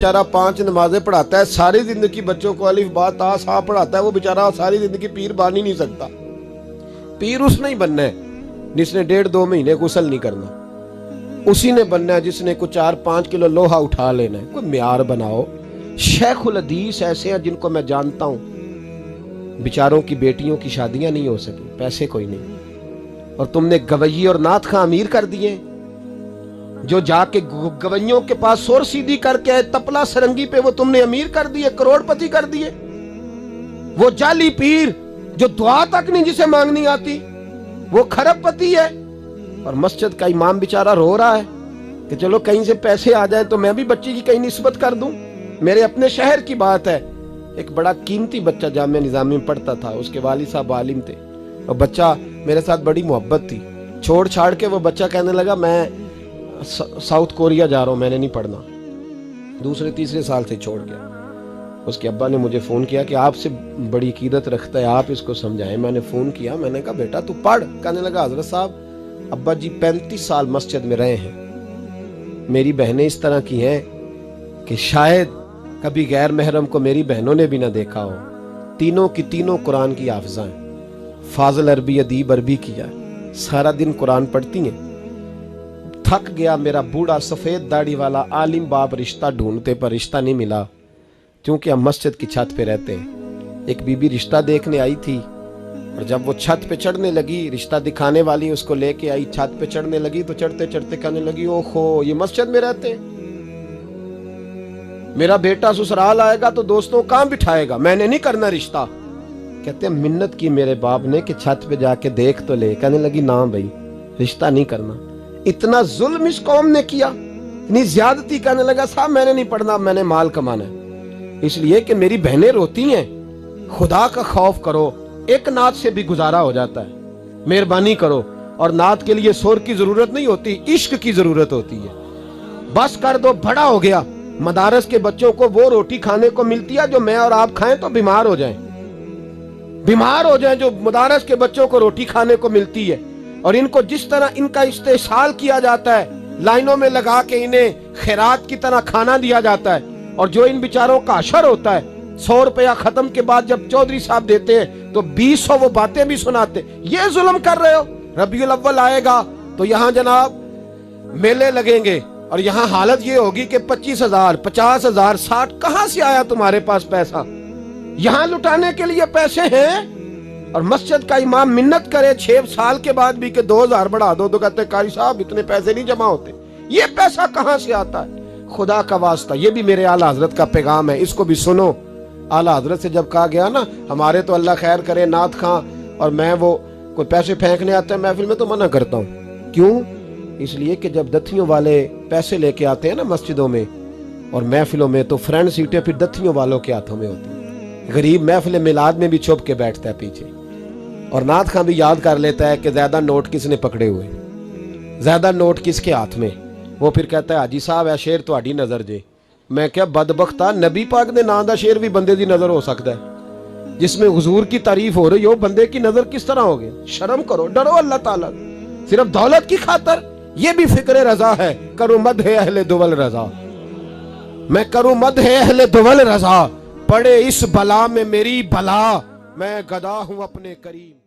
बेचारा 5 नमाजें पढ़ाता है, सारी जिंदगी बच्चों को अलिफ बा ता सा पढ़ाता है, वो बेचारा सारी जिंदगी पीर बन ही नहीं सकता। पीर उसने ही बनना है जिसने 1.5-2 महीने गुसल नहीं करना, उसी ने बनना है जिसने कुछ 4-5 किलो लोहा उठा लेना है। कोई म्यार बनाओ। शेखुल हदीस ऐसे हैं जिनको मैं जानता हूं, बेचारों की बेटियों की शादियां नहीं हो सकी, पैसे कोई नहीं, और तुमने गवैये और नाथ खां अमीर कर दिए। जो जाके गवैयों के पास सोर सीधी करके आए तपला सरंगी पे, वो तुमने अमीर कर दिए, करोड़पति कर दिए। वो जाली पीर जो दुआ तक नहीं जिसे मांगनी आती, वो खरबपति है। और मस्जिद का इमाम बेचारा रो रहा है कि चलो कहीं से पैसे आ जाए तो मैं भी बच्ची की कहीं निस्बत कर दूं। मेरे अपने शहर की बात है, एक बड़ा कीमती बच्चा जामिया निजामी में पढ़ता था, उसके वालिद साहब आलिम थे, और बच्चा मेरे साथ बड़ी मोहब्बत थी। छोड़ छाड़ के वो बच्चा कहने लगा मैं साउथ कोरिया जा रहा हूं, मैंने नहीं पढ़ना। दूसरे तीसरे साल से छोड़ गया। उसके अब्बा ने मुझे फोन किया कि आपसे बड़ी अकीदत रखता है, आप इसको समझाएं। मैंने फोन किया, मैंने कहा बेटा तू पढ़। कहने लगा हजरत साहब अब्बा जी 35 साल मस्जिद में रहे हैं, मेरी बहनें इस तरह की हैं कि शायद कभी गैर महरम को मेरी बहनों ने भी ना देखा हो। तीनों की तीनों कुरान की हाफिजा हैं, फाजिल अरबी अदीब अरबी किया, सारा दिन कुरान पढ़ती हैं। थक गया मेरा बूढ़ा सफेद दाढ़ी वाला आलिम बाप रिश्ता ढूंढते पर रिश्ता नहीं मिला, क्योंकि हम मस्जिद की छत पे रहते हैं। एक बीबी रिश्ता देखने आई थी, और जब वो छत पे चढ़ने लगी, रिश्ता दिखाने वाली उसको लेके आई, छत पे चढ़ने लगी तो चढ़ते चढ़ते कहने लगी ओहो ये मस्जिद में रहते हैं, मेरा बेटा ससुराल आएगा तो दोस्तों कहां बिठाएगा, मैंने नहीं करना रिश्ता। कहते मिन्नत की मेरे बाप ने कि छत पे जाके देख तो ले। कहने लगी ना भाई रिश्ता नहीं करना। इतना जुल्म इस कौम ने किया, इतनी ज्यादती। कहने लगा साहब मैंने नहीं पढ़ना, मैंने माल कमाना है, इसलिए कि मेरी बहनें रोती हैं। खुदा का खौफ करो, एक नात से भी गुजारा हो जाता है, मेहरबानी करो। और नात के लिए शोर की जरूरत नहीं होती, इश्क की जरूरत होती है। बस कर दो, बड़ा हो गया। मदारस के बच्चों को वो रोटी खाने को मिलती है जो मैं और आप खाएं तो बीमार हो जाएं, बीमार हो जाएं, जो मदारस के बच्चों को रोटी खाने को मिलती है। और इनको जिस तरह इनका इस्तेसाल किया जाता है, लाइनों में लगा के इन्हें खैरात की तरह खाना दिया जाता है, और जो इन बेचारों का अशर होता है, 100 रुपया खत्म के बाद जब चौधरी साहब देते हैं तो 200 वो बातें भी सुनाते। ये जुल्म कर रहे हो। रबीउल अव्वल आएगा तो यहाँ जनाब मेले लगेंगे, और यहाँ हालत ये होगी कि 25,000, 50,000, 60, कहां से आया तुम्हारे पास पैसा? यहाँ लुटाने के लिए पैसे हैं। और मस्जिद का इमाम मिन्नत करे 6 साल के बाद भी कि 2,000 बढ़ा दो, तो कहते कारी साहब इतने पैसे नहीं जमा होते। ये पैसा कहां से आता है? खुदा का वास्ता, ये भी मेरे आला हजरत का पैगाम है, इसको भी सुनो। आला हजरत से जब कहा गया ना, हमारे तो अल्लाह खैर करे नाथ खां और मैं वो कोई पैसे फेंकने आते हैं महफिल में तो मना करता हूँ। क्यों? इसलिए कि जब दथियों वाले पैसे लेके आते हैं ना मस्जिदों में और महफिलों में, तो फ्रंट सीटें फिर दथियों वालों के हाथों में होती है। गरीब महफिल मिलाद में भी छुप के बैठता है पीछे, और नाथ खां भी याद कर लेता है कि ज्यादा नोट किसने पकड़े हुए, ज्यादा नोट किसके हाथ में। वो फिर कहता है हाजी साहब है शेर तुहाडी नजर जे। मैं क्या बदबख्ता, नबी पाक दे नाम दा शेर भी बंदे दी नजर हो सकता है, जिसमें हुजूर की तारीफ हो रही हो, बंदे की नजर किस तरह होगी? शर्म करो, डरो अल्लाह ताला। सिर्फ दौलत की खातर ये भी फिक्र रजा है, करूं मद है अहले दुवल रजा, मैं करूं मद है अहले दुवल रजा, पड़े इस बला में मेरी भला, मैं गदा हूं अपने करीम।